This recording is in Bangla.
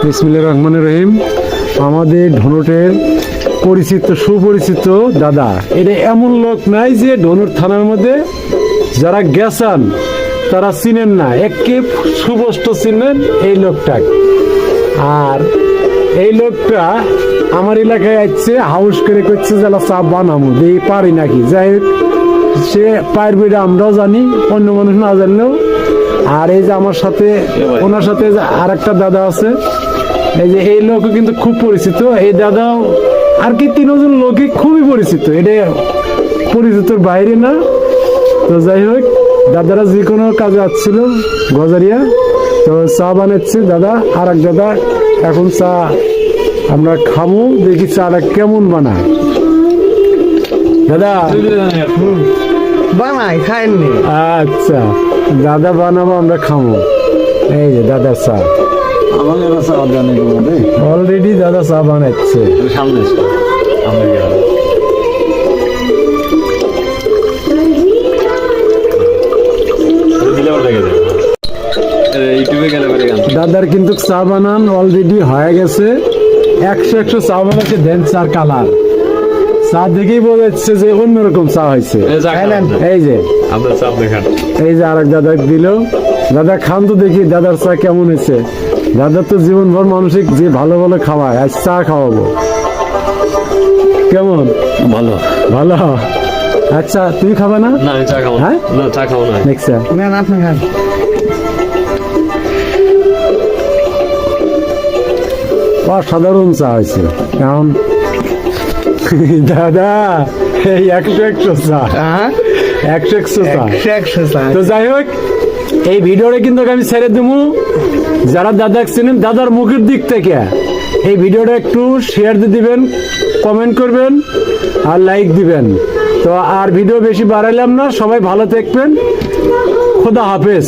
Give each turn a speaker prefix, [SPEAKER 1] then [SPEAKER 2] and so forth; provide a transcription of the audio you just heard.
[SPEAKER 1] বিসমিল্লাহির রহমানির রহিম। আমাদের ধনুটের পরিচিত সুপরিচিত দাদা, এটা এমন লোক নাই যে ধনুট থানার মধ্যে যারা গেছেন তারা চিনেন না, একে সুস্পষ্ট চিনেন এই লোকটাকে। আর এই লোকটা আমার এলাকায় আসছে, হাউস করে করছে যারা চা বানাবো এই পারি নাকি। যাই হোক, সে পারবে আমরাও জানি, অন্য মানুষ না জানলেও। আর এই যে আমার সাথে ওনার সাথে আর একটা দাদা আছে, এই যে এই লোকও কিন্তু খুব পরিচিত। এই দাদাও আর কি তিনজন লোকই খুবই পরিচিত, এটা পরিচিতর বাইরে না। তো যাই হোক, দাদারা যে কোনো কাজে আসছিল গজারিয়া, তো চা বানাচ্ছে দাদা। আর এক দাদা এখন চা আমরা খাবো, দেখি চাটা কেমন বানায়। দাদা
[SPEAKER 2] বানাই খাইনি।
[SPEAKER 1] আচ্ছা, দাদা বানাবো, আমরা খাবো। এই যে দাদার চা অলরেডি দাদা চা বানাচ্ছে।
[SPEAKER 3] সামনে
[SPEAKER 1] দাদার কিন্তু চা বানান অলরেডি হয়ে গেছে, 100 চা বানাচ্ছে। দেন চার কালার চা দেখেই বোঝা যাচ্ছে যে অন্যরকম চা হয়েছে। এই যে এই যে আরেক দাদা দিল, দাদা খান তো দেখি দাদার চা কেমন হয়েছে। দাদার তো জীবনভর মানুষিক যে ভালো ভালো খাওয়ায়, আজ চা খাওয়াবো। কেমন?
[SPEAKER 3] ভালো
[SPEAKER 1] ভালো। আচ্ছা, তুমি খাবা না?
[SPEAKER 3] না আমি চা খাবো না।
[SPEAKER 1] হ্যাঁ,
[SPEAKER 3] না চা খাবো না।
[SPEAKER 1] দেখছা
[SPEAKER 2] না আপনি খান।
[SPEAKER 1] অসাধারণ চা হয়েছে। এখন দাদা এই 100 চা, 100 চা। তো যাই হোক, এই ভিডিওটা কিন্তু আমি ছেড়ে দেবো। যারা দাদা চিনেন, দাদার মুখের দিক থেকে এই ভিডিওটা একটু শেয়ার দিয়ে দিবেন, কমেন্ট করবেন আর লাইক দিবেন। তো আর ভিডিও বেশি বাড়াইলাম না, সবাই ভালো থাকবেন। খোদা হাফেজ।